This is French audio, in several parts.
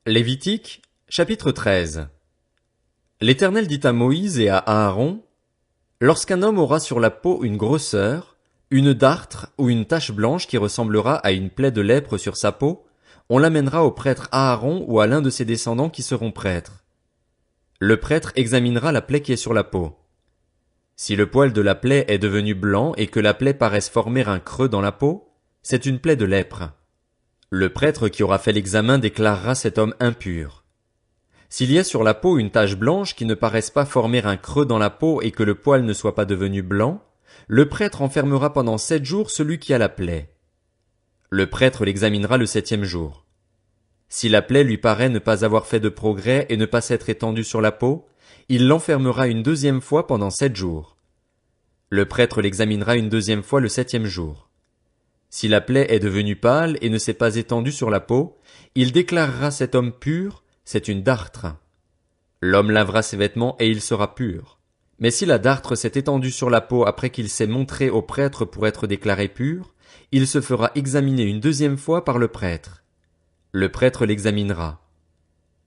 Lévitique, chapitre 13. L'Éternel dit à Moïse et à Aaron, lorsqu'un homme aura sur la peau une grosseur, une dartre ou une tache blanche qui ressemblera à une plaie de lèpre sur sa peau, on l'amènera au prêtre Aaron ou à l'un de ses descendants qui seront prêtres. Le prêtre examinera la plaie qui est sur la peau. Si le poil de la plaie est devenu blanc et que la plaie paraisse former un creux dans la peau, c'est une plaie de lèpre. Le prêtre qui aura fait l'examen déclarera cet homme impur. S'il y a sur la peau une tache blanche qui ne paraisse pas former un creux dans la peau et que le poil ne soit pas devenu blanc, le prêtre enfermera pendant 7 jours celui qui a la plaie. Le prêtre l'examinera le 7e jour. Si la plaie lui paraît ne pas avoir fait de progrès et ne pas s'être étendue sur la peau, il l'enfermera une 2e fois pendant 7 jours. Le prêtre l'examinera une 2e fois le 7e jour. Si la plaie est devenue pâle et ne s'est pas étendue sur la peau, il déclarera cet homme pur, c'est une dartre. L'homme lavera ses vêtements et il sera pur. Mais si la dartre s'est étendue sur la peau après qu'il s'est montré au prêtre pour être déclaré pur, il se fera examiner une 2e fois par le prêtre. Le prêtre l'examinera.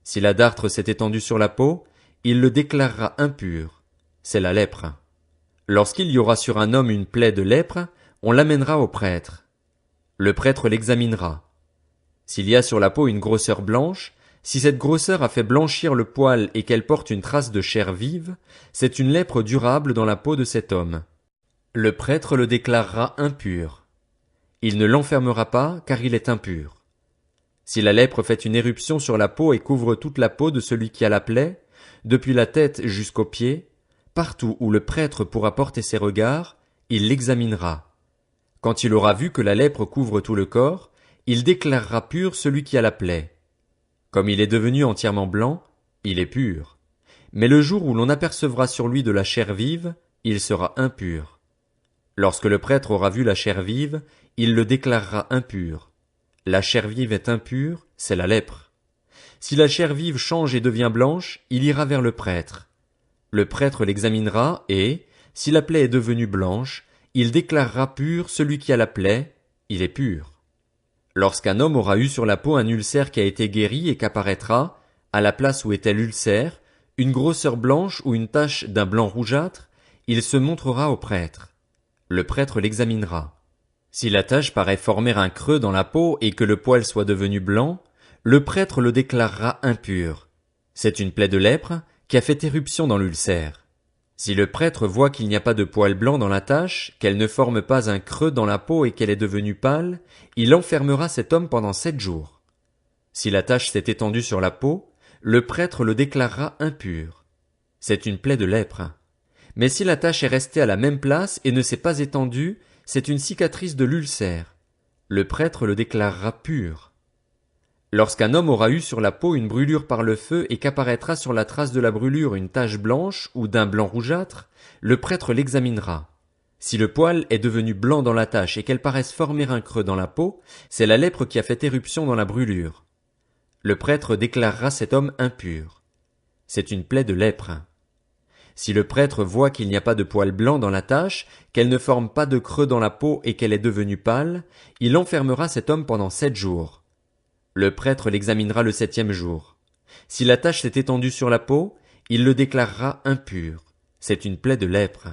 Si la dartre s'est étendue sur la peau, il le déclarera impur. C'est la lèpre. Lorsqu'il y aura sur un homme une plaie de lèpre, on l'amènera au prêtre. Le prêtre l'examinera. S'il y a sur la peau une grosseur blanche, si cette grosseur a fait blanchir le poil et qu'elle porte une trace de chair vive, c'est une lèpre durable dans la peau de cet homme. Le prêtre le déclarera impur. Il ne l'enfermera pas, car il est impur. Si la lèpre fait une éruption sur la peau et couvre toute la peau de celui qui a la plaie, depuis la tête jusqu'aux pieds, partout où le prêtre pourra porter ses regards, il l'examinera. Quand il aura vu que la lèpre couvre tout le corps, il déclarera pur celui qui a la plaie. Comme il est devenu entièrement blanc, il est pur. Mais le jour où l'on apercevra sur lui de la chair vive, il sera impur. Lorsque le prêtre aura vu la chair vive, il le déclarera impur. La chair vive est impure, c'est la lèpre. Si la chair vive change et devient blanche, il ira vers le prêtre. Le prêtre l'examinera et, si la plaie est devenue blanche, il déclarera pur celui qui a la plaie, il est pur. Lorsqu'un homme aura eu sur la peau un ulcère qui a été guéri et qu'apparaîtra, à la place où était l'ulcère, une grosseur blanche ou une tache d'un blanc rougeâtre, il se montrera au prêtre. Le prêtre l'examinera. Si la tache paraît former un creux dans la peau et que le poil soit devenu blanc, le prêtre le déclarera impur. C'est une plaie de lèpre qui a fait éruption dans l'ulcère. Si le prêtre voit qu'il n'y a pas de poil blanc dans la tache, qu'elle ne forme pas un creux dans la peau et qu'elle est devenue pâle, il enfermera cet homme pendant 7 jours. Si la tache s'est étendue sur la peau, le prêtre le déclarera impur. C'est une plaie de lèpre. Mais si la tache est restée à la même place et ne s'est pas étendue, c'est une cicatrice de l'ulcère. Le prêtre le déclarera pur. Lorsqu'un homme aura eu sur la peau une brûlure par le feu et qu'apparaîtra sur la trace de la brûlure une tache blanche ou d'un blanc rougeâtre, le prêtre l'examinera. Si le poil est devenu blanc dans la tache et qu'elle paraisse former un creux dans la peau, c'est la lèpre qui a fait éruption dans la brûlure. Le prêtre déclarera cet homme impur. C'est une plaie de lèpre. Si le prêtre voit qu'il n'y a pas de poil blanc dans la tache, qu'elle ne forme pas de creux dans la peau et qu'elle est devenue pâle, il enfermera cet homme pendant 7 jours. Le prêtre l'examinera le 7e jour. Si la tache s'est étendue sur la peau, il le déclarera impur. C'est une plaie de lèpre.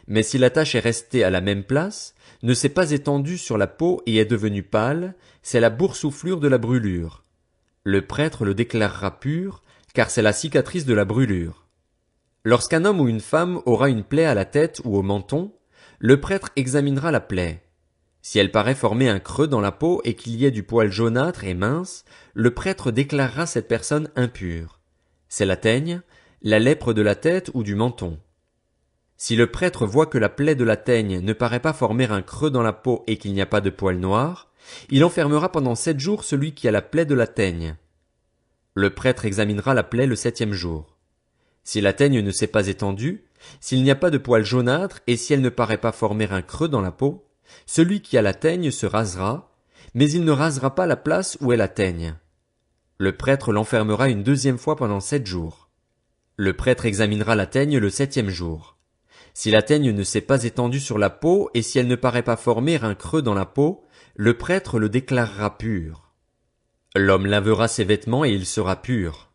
Mais si la tache est restée à la même place, ne s'est pas étendue sur la peau et est devenue pâle, c'est la boursouflure de la brûlure. Le prêtre le déclarera pur, car c'est la cicatrice de la brûlure. Lorsqu'un homme ou une femme aura une plaie à la tête ou au menton, le prêtre examinera la plaie. Si elle paraît former un creux dans la peau et qu'il y ait du poil jaunâtre et mince, le prêtre déclarera cette personne impure. C'est la teigne, la lèpre de la tête ou du menton. Si le prêtre voit que la plaie de la teigne ne paraît pas former un creux dans la peau et qu'il n'y a pas de poil noir, il enfermera pendant 7 jours celui qui a la plaie de la teigne. Le prêtre examinera la plaie le 7e jour. Si la teigne ne s'est pas étendue, s'il n'y a pas de poil jaunâtre et si elle ne paraît pas former un creux dans la peau, celui qui a la teigne se rasera, mais il ne rasera pas la place où est la teigne. Le prêtre l'enfermera une 2e fois pendant 7 jours. Le prêtre examinera la teigne le 7e jour. Si la teigne ne s'est pas étendue sur la peau et si elle ne paraît pas former un creux dans la peau, le prêtre le déclarera pur. L'homme lavera ses vêtements et il sera pur.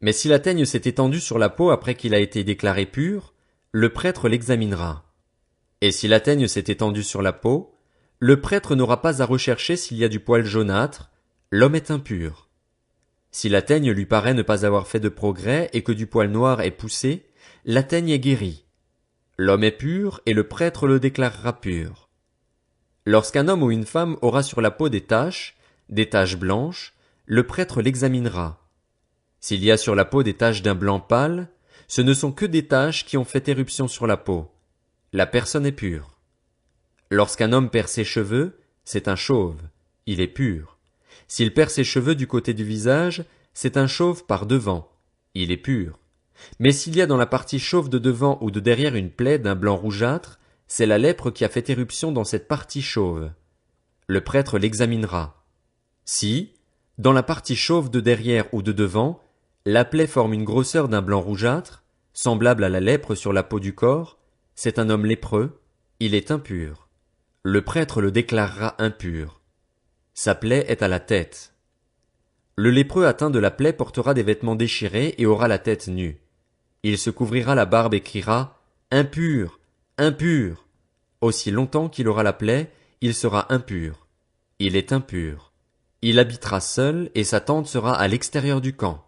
Mais si la teigne s'est étendue sur la peau après qu'il a été déclaré pur, le prêtre l'examinera. Et si la teigne s'est étendue sur la peau, le prêtre n'aura pas à rechercher s'il y a du poil jaunâtre, l'homme est impur. Si la teigne lui paraît ne pas avoir fait de progrès et que du poil noir est poussé, la teigne est guérie. L'homme est pur et le prêtre le déclarera pur. Lorsqu'un homme ou une femme aura sur la peau des taches blanches, le prêtre l'examinera. S'il y a sur la peau des taches d'un blanc pâle, ce ne sont que des taches qui ont fait éruption sur la peau. La personne est pure. Lorsqu'un homme perd ses cheveux, c'est un chauve, il est pur. S'il perd ses cheveux du côté du visage, c'est un chauve par devant, il est pur. Mais s'il y a dans la partie chauve de devant ou de derrière une plaie d'un blanc rougeâtre, c'est la lèpre qui a fait éruption dans cette partie chauve. Le prêtre l'examinera. Si, dans la partie chauve de derrière ou de devant, la plaie forme une grosseur d'un blanc rougeâtre, semblable à la lèpre sur la peau du corps, c'est un homme lépreux, il est impur. Le prêtre le déclarera impur. Sa plaie est à la tête. Le lépreux atteint de la plaie portera des vêtements déchirés et aura la tête nue. Il se couvrira la barbe et criera « Impur! Impur! » Aussi longtemps qu'il aura la plaie, il sera impur. Il est impur. Il habitera seul et sa tente sera à l'extérieur du camp.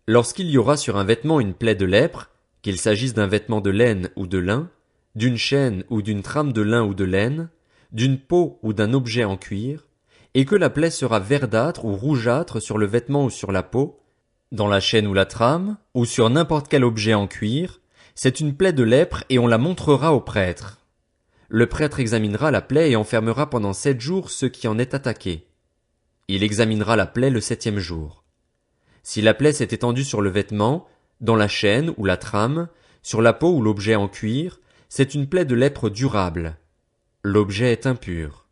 Lorsqu'il y aura sur un vêtement une plaie de lèpre, qu'il s'agisse d'un vêtement de laine ou de lin, d'une chaîne ou d'une trame de lin ou de laine, d'une peau ou d'un objet en cuir, et que la plaie sera verdâtre ou rougeâtre sur le vêtement ou sur la peau, dans la chaîne ou la trame, ou sur n'importe quel objet en cuir, c'est une plaie de lèpre et on la montrera au prêtre. Le prêtre examinera la plaie et enfermera pendant 7 jours ceux qui en est attaqué. Il examinera la plaie le 7e jour. Si la plaie s'est étendue sur le vêtement, dans la chaîne ou la trame, sur la peau ou l'objet en cuir, c'est une plaie de lèpre durable. L'objet est impur.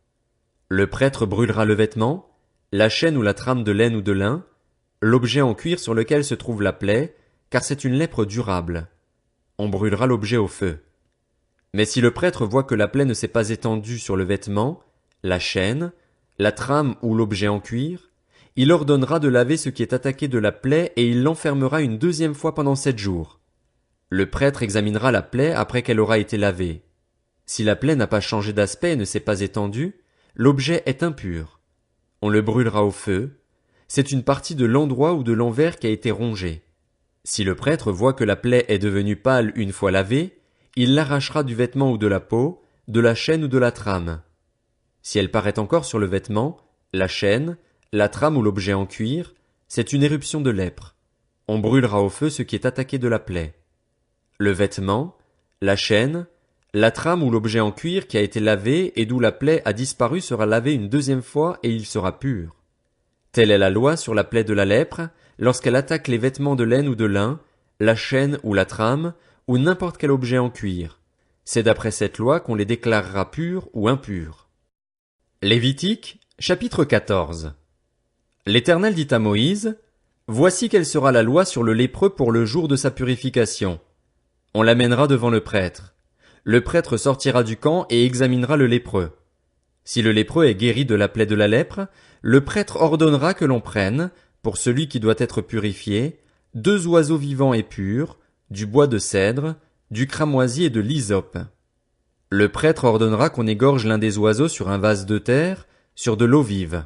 Le prêtre brûlera le vêtement, la chaîne ou la trame de laine ou de lin, l'objet en cuir sur lequel se trouve la plaie, car c'est une lèpre durable. On brûlera l'objet au feu. Mais si le prêtre voit que la plaie ne s'est pas étendue sur le vêtement, la chaîne, la trame ou l'objet en cuir, il ordonnera de laver ce qui est attaqué de la plaie et il l'enfermera une 2e fois pendant 7 jours. Le prêtre examinera la plaie après qu'elle aura été lavée. Si la plaie n'a pas changé d'aspect et ne s'est pas étendue, l'objet est impur. On le brûlera au feu. C'est une partie de l'endroit ou de l'envers qui a été rongée. Si le prêtre voit que la plaie est devenue pâle une fois lavée, il l'arrachera du vêtement ou de la peau, de la chaîne ou de la trame. Si elle paraît encore sur le vêtement, la chaîne, la trame ou l'objet en cuir, c'est une éruption de lèpre. On brûlera au feu ce qui est attaqué de la plaie. Le vêtement, la chaîne, la trame ou l'objet en cuir qui a été lavé et d'où la plaie a disparu sera lavé une 2e fois et il sera pur. Telle est la loi sur la plaie de la lèpre, lorsqu'elle attaque les vêtements de laine ou de lin, la chaîne ou la trame, ou n'importe quel objet en cuir. C'est d'après cette loi qu'on les déclarera purs ou impurs. Lévitique, chapitre 14. L'Éternel dit à Moïse, « Voici quelle sera la loi sur le lépreux pour le jour de sa purification. On l'amènera devant le prêtre. Le prêtre sortira du camp et examinera le lépreux. Si le lépreux est guéri de la plaie de la lèpre, le prêtre ordonnera que l'on prenne, pour celui qui doit être purifié, 2 oiseaux vivants et purs, du bois de cèdre, du cramoisi et de l'hysope. Le prêtre ordonnera qu'on égorge l'un des oiseaux sur un vase de terre, sur de l'eau vive.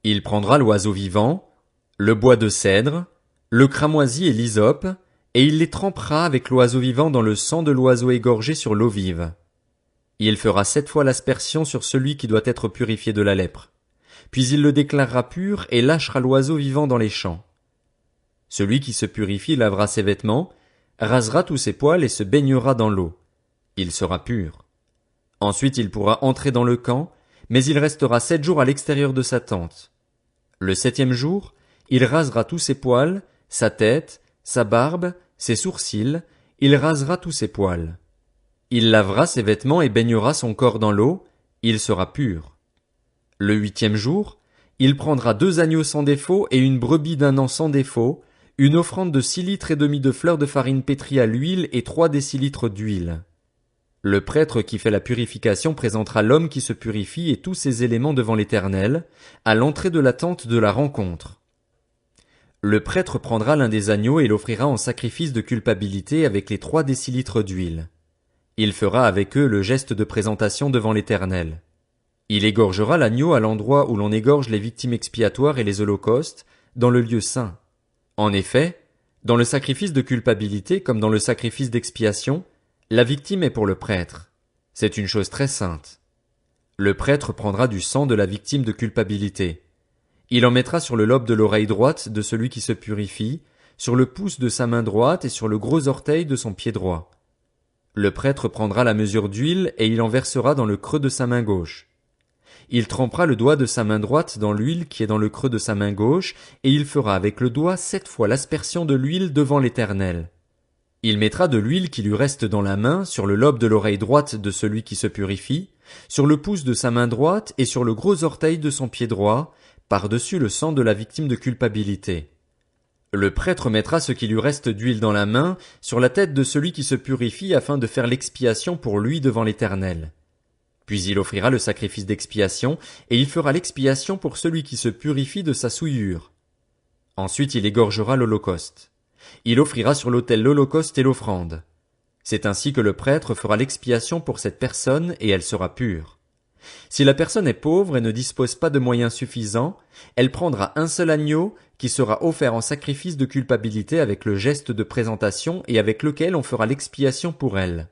Il prendra l'oiseau vivant, le bois de cèdre, le cramoisi et l'hysope, et il les trempera avec l'oiseau vivant dans le sang de l'oiseau égorgé sur l'eau vive. Il fera 7 fois l'aspersion sur celui qui doit être purifié de la lèpre. Puis il le déclarera pur et lâchera l'oiseau vivant dans les champs. Celui qui se purifie lavera ses vêtements, rasera tous ses poils et se baignera dans l'eau. Il sera pur. Ensuite il pourra entrer dans le camp, mais il restera 7 jours à l'extérieur de sa tente. Le 7e jour, il rasera tous ses poils, sa tête, sa barbe, ses sourcils, il rasera tous ses poils. Il lavera ses vêtements et baignera son corps dans l'eau, il sera pur. Le 8e jour, il prendra 2 agneaux sans défaut et une brebis d'1 an sans défaut, une offrande de 6 litres et demi de fleurs de farine pétrie à l'huile et 3 décilitres d'huile. Le prêtre qui fait la purification présentera l'homme qui se purifie et tous ses éléments devant l'Éternel, à l'entrée de la tente de la rencontre. Le prêtre prendra l'un des agneaux et l'offrira en sacrifice de culpabilité avec les 3 décilitres d'huile. Il fera avec eux le geste de présentation devant l'Éternel. Il égorgera l'agneau à l'endroit où l'on égorge les victimes expiatoires et les holocaustes, dans le lieu saint. En effet, dans le sacrifice de culpabilité comme dans le sacrifice d'expiation, la victime est pour le prêtre. C'est une chose très sainte. Le prêtre prendra du sang de la victime de culpabilité. Il en mettra sur le lobe de l'oreille droite de celui qui se purifie, sur le pouce de sa main droite et sur le gros orteil de son pied droit. Le prêtre prendra la mesure d'huile et il en versera dans le creux de sa main gauche. Il trempera le doigt de sa main droite dans l'huile qui est dans le creux de sa main gauche, et il fera avec le doigt 7 fois l'aspersion de l'huile devant l'Éternel. Il mettra de l'huile qui lui reste dans la main sur le lobe de l'oreille droite de celui qui se purifie, sur le pouce de sa main droite et sur le gros orteil de son pied droit, par-dessus le sang de la victime de culpabilité. Le prêtre mettra ce qui lui reste d'huile dans la main sur la tête de celui qui se purifie afin de faire l'expiation pour lui devant l'Éternel. Puis il offrira le sacrifice d'expiation, et il fera l'expiation pour celui qui se purifie de sa souillure. Ensuite il égorgera l'holocauste. Il offrira sur l'autel l'holocauste et l'offrande. C'est ainsi que le prêtre fera l'expiation pour cette personne et elle sera pure. Si la personne est pauvre et ne dispose pas de moyens suffisants, elle prendra un seul agneau qui sera offert en sacrifice de culpabilité avec le geste de présentation et avec lequel on fera l'expiation pour elle.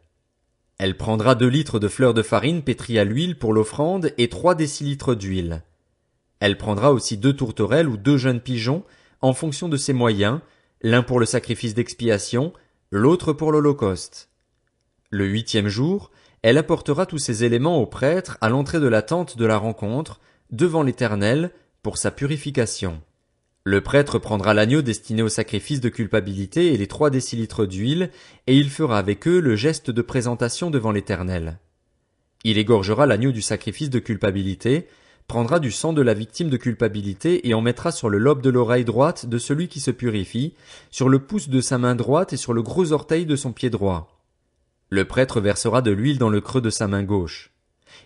Elle prendra 2 litres de fleur de farine pétrie à l'huile pour l'offrande et 3 décilitres d'huile. Elle prendra aussi 2 tourterelles ou 2 jeunes pigeons en fonction de ses moyens, l'un pour le sacrifice d'expiation, l'autre pour l'holocauste. Le 8e jour, elle apportera tous ces éléments au prêtre à l'entrée de la tente de la rencontre, devant l'Éternel, pour sa purification. Le prêtre prendra l'agneau destiné au sacrifice de culpabilité et les 3 décilitres d'huile, et il fera avec eux le geste de présentation devant l'Éternel. Il égorgera l'agneau du sacrifice de culpabilité, prendra du sang de la victime de culpabilité et en mettra sur le lobe de l'oreille droite de celui qui se purifie, sur le pouce de sa main droite et sur le gros orteil de son pied droit. Le prêtre versera de l'huile dans le creux de sa main gauche.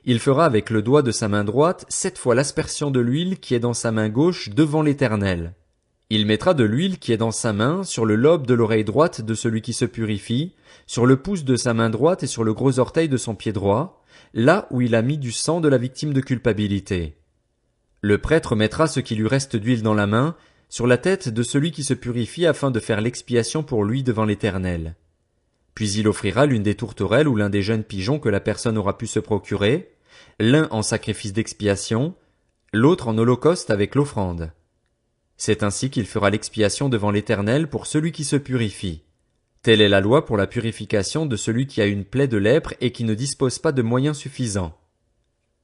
Il fera avec le doigt de sa main droite 7 fois l'aspersion de l'huile qui est dans sa main gauche devant l'Éternel. Il mettra de l'huile qui est dans sa main sur le lobe de l'oreille droite de celui qui se purifie, sur le pouce de sa main droite et sur le gros orteil de son pied droit, là où il a mis du sang de la victime de culpabilité. Le prêtre mettra ce qui lui reste d'huile dans la main sur la tête de celui qui se purifie afin de faire l'expiation pour lui devant l'Éternel. Puis il offrira l'une des tourterelles ou l'un des jeunes pigeons que la personne aura pu se procurer, l'un en sacrifice d'expiation, l'autre en holocauste avec l'offrande. C'est ainsi qu'il fera l'expiation devant l'Éternel pour celui qui se purifie. Telle est la loi pour la purification de celui qui a une plaie de lèpre et qui ne dispose pas de moyens suffisants.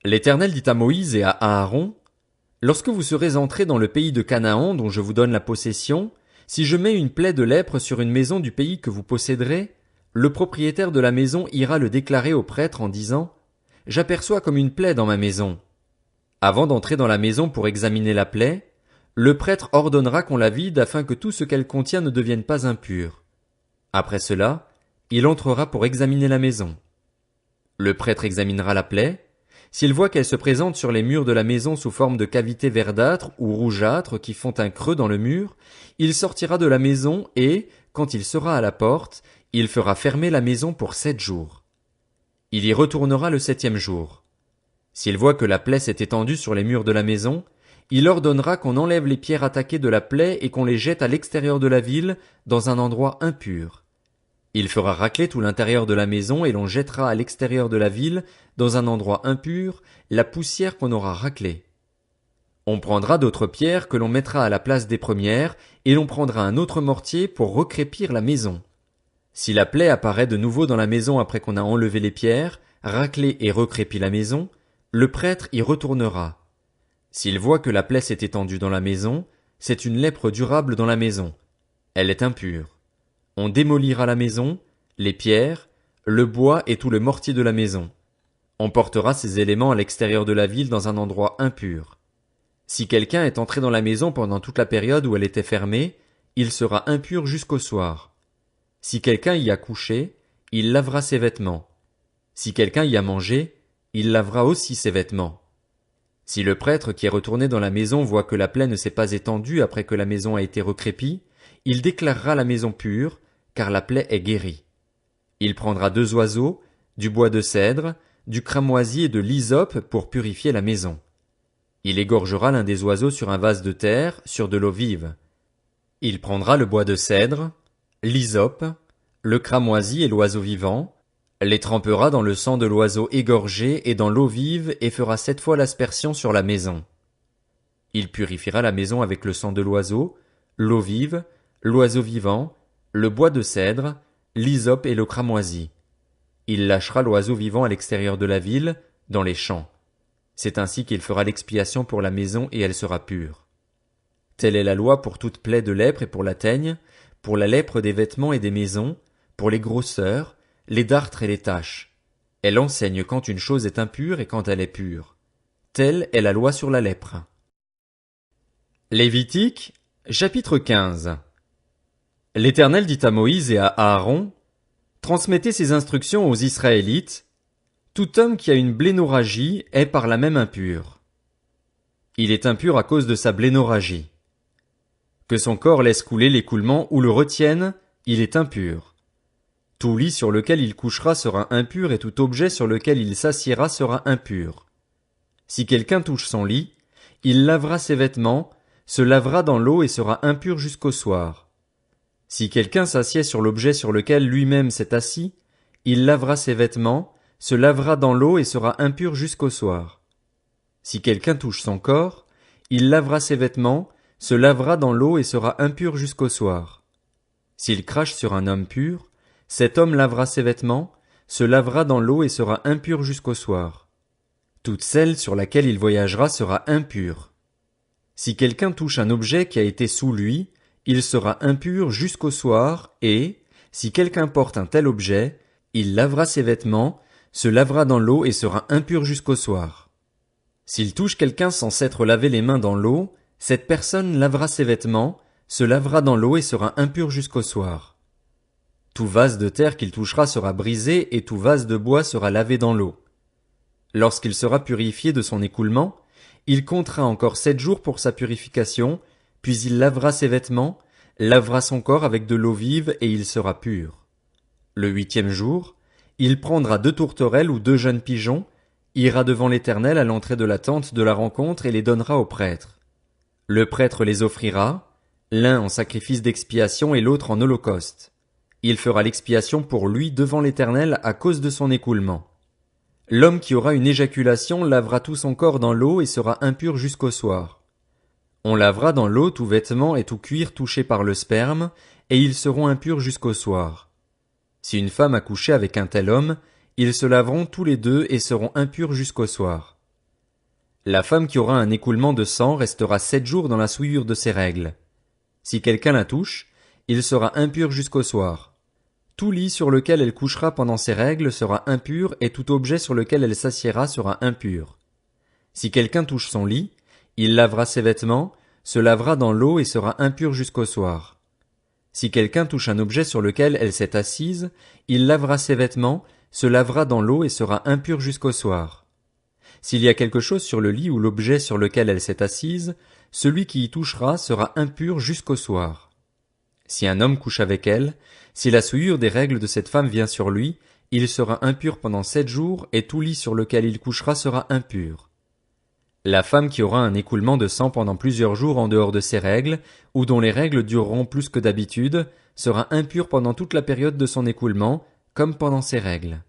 L'Éternel dit à Moïse et à Aaron, « Lorsque vous serez entrés dans le pays de Canaan dont je vous donne la possession, si je mets une plaie de lèpre sur une maison du pays que vous posséderez, le propriétaire de la maison ira le déclarer au prêtre en disant, « J'aperçois comme une plaie dans ma maison. » Avant d'entrer dans la maison pour examiner la plaie, le prêtre ordonnera qu'on la vide afin que tout ce qu'elle contient ne devienne pas impur. Après cela, il entrera pour examiner la maison. Le prêtre examinera la plaie. S'il voit qu'elle se présente sur les murs de la maison sous forme de cavités verdâtres ou rougeâtres qui font un creux dans le mur, il sortira de la maison et, quand il sera à la porte, il fera fermer la maison pour 7 jours. Il y retournera le 7e jour. S'il voit que la plaie s'est étendue sur les murs de la maison, il ordonnera qu'on enlève les pierres attaquées de la plaie et qu'on les jette à l'extérieur de la ville, dans un endroit impur. Il fera racler tout l'intérieur de la maison et l'on jettera à l'extérieur de la ville, dans un endroit impur, la poussière qu'on aura raclée. On prendra d'autres pierres que l'on mettra à la place des premières, et l'on prendra un autre mortier pour recrépir la maison. Si la plaie apparaît de nouveau dans la maison après qu'on a enlevé les pierres, raclé et recrépi la maison, le prêtre y retournera. S'il voit que la plaie s'est étendue dans la maison, c'est une lèpre durable dans la maison. Elle est impure. On démolira la maison, les pierres, le bois et tout le mortier de la maison. On portera ces éléments à l'extérieur de la ville dans un endroit impur. Si quelqu'un est entré dans la maison pendant toute la période où elle était fermée, il sera impur jusqu'au soir. Si quelqu'un y a couché, il lavera ses vêtements. Si quelqu'un y a mangé, il lavera aussi ses vêtements. Si le prêtre qui est retourné dans la maison voit que la plaie ne s'est pas étendue après que la maison a été recrépie, il déclarera la maison pure, car la plaie est guérie. Il prendra 2 oiseaux, du bois de cèdre, du cramoisi et de l'hysope pour purifier la maison. Il égorgera l'un des oiseaux sur un vase de terre, sur de l'eau vive. Il prendra le bois de cèdre, l'hysope, le cramoisi et l'oiseau vivant, les trempera dans le sang de l'oiseau égorgé et dans l'eau vive et fera 7 fois l'aspersion sur la maison. Il purifiera la maison avec le sang de l'oiseau, l'eau vive, l'oiseau vivant, le bois de cèdre, l'hysope et le cramoisi. Il lâchera l'oiseau vivant à l'extérieur de la ville, dans les champs. C'est ainsi qu'il fera l'expiation pour la maison et elle sera pure. Telle est la loi pour toute plaie de lèpre et pour la teigne, pour la lèpre des vêtements et des maisons, pour les grosseurs, les dartres et les taches. Elle enseigne quand une chose est impure et quand elle est pure. Telle est la loi sur la lèpre. Lévitique, chapitre 15. L'Éternel dit à Moïse et à Aaron, transmettez ces instructions aux Israélites. Tout homme qui a une blénorragie est par la même impur. Il est impur à cause de sa blénorragie. Que son corps laisse couler l'écoulement ou le retienne, il est impur. Tout lit sur lequel il couchera sera impur et tout objet sur lequel il s'assiera sera impur. Si quelqu'un touche son lit, il lavera ses vêtements, se lavera dans l'eau et sera impur jusqu'au soir. Si quelqu'un s'assied sur l'objet sur lequel lui-même s'est assis, il lavera ses vêtements, se lavera dans l'eau et sera impur jusqu'au soir. Si quelqu'un touche son corps, il lavera ses vêtements, se lavera dans l'eau et sera impur jusqu'au soir. S'il crache sur un homme pur, cet homme lavera ses vêtements, se lavera dans l'eau et sera impur jusqu'au soir. Toute selle sur laquelle il voyagera sera impure. Si quelqu'un touche un objet qui a été sous lui, il sera impur jusqu'au soir et, si quelqu'un porte un tel objet, il lavera ses vêtements, se lavera dans l'eau et sera impur jusqu'au soir. S'il touche quelqu'un sans s'être lavé les mains dans l'eau, cette personne lavera ses vêtements, se lavera dans l'eau et sera impur jusqu'au soir. Tout vase de terre qu'il touchera sera brisé et tout vase de bois sera lavé dans l'eau. Lorsqu'il sera purifié de son écoulement, il comptera encore 7 jours pour sa purification, puis il lavera ses vêtements, lavera son corps avec de l'eau vive et il sera pur. Le 8e jour, il prendra 2 tourterelles ou 2 jeunes pigeons, ira devant l'Éternel à l'entrée de la tente de la rencontre et les donnera au prêtre. Le prêtre les offrira, l'un en sacrifice d'expiation et l'autre en holocauste. Il fera l'expiation pour lui devant l'Éternel à cause de son écoulement. L'homme qui aura une éjaculation lavera tout son corps dans l'eau et sera impur jusqu'au soir. On lavera dans l'eau tout vêtement et tout cuir touché par le sperme, et ils seront impurs jusqu'au soir. Si une femme a couché avec un tel homme, ils se laveront tous les deux et seront impurs jusqu'au soir. La femme qui aura un écoulement de sang restera 7 jours dans la souillure de ses règles. Si quelqu'un la touche, il sera impur jusqu'au soir. Tout lit sur lequel elle couchera pendant ses règles sera impur et tout objet sur lequel elle s'assiera sera impur. Si quelqu'un touche son lit, il lavera ses vêtements, se lavera dans l'eau et sera impur jusqu'au soir. Si quelqu'un touche un objet sur lequel elle s'est assise, il lavera ses vêtements, se lavera dans l'eau et sera impur jusqu'au soir. S'il y a quelque chose sur le lit ou l'objet sur lequel elle s'est assise, celui qui y touchera sera impur jusqu'au soir. Si un homme couche avec elle, si la souillure des règles de cette femme vient sur lui, il sera impur pendant 7 jours et tout lit sur lequel il couchera sera impur. La femme qui aura un écoulement de sang pendant plusieurs jours en dehors de ses règles, ou dont les règles dureront plus que d'habitude, sera impure pendant toute la période de son écoulement, comme pendant ses règles.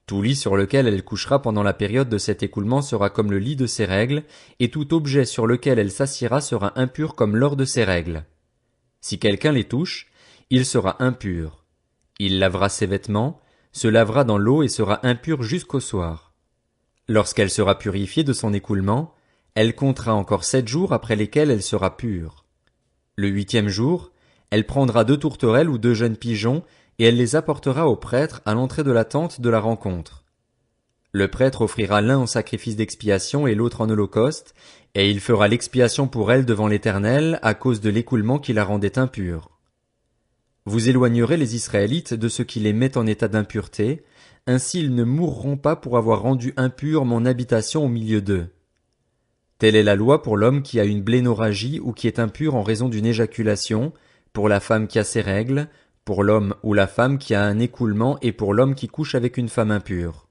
Tout lit sur lequel elle couchera pendant la période de cet écoulement sera comme le lit de ses règles, et tout objet sur lequel elle s'assiera sera impur comme lors de ses règles. Si quelqu'un les touche, il sera impur. Il lavera ses vêtements, se lavera dans l'eau et sera impur jusqu'au soir. Lorsqu'elle sera purifiée de son écoulement, elle comptera encore 7 jours après lesquels elle sera pure. Le 8e jour, elle prendra 2 tourterelles ou 2 jeunes pigeons et elle les apportera au prêtre à l'entrée de la tente de la rencontre. Le prêtre offrira l'un en sacrifice d'expiation et l'autre en holocauste, et il fera l'expiation pour elle devant l'Éternel à cause de l'écoulement qui la rendait impure. Vous éloignerez les Israélites de ce qui les met en état d'impureté, ainsi ils ne mourront pas pour avoir rendu impure mon habitation au milieu d'eux. Telle est la loi pour l'homme qui a une blénorragie ou qui est impur en raison d'une éjaculation, pour la femme qui a ses règles, pour l'homme ou la femme qui a un écoulement et pour l'homme qui couche avec une femme impure.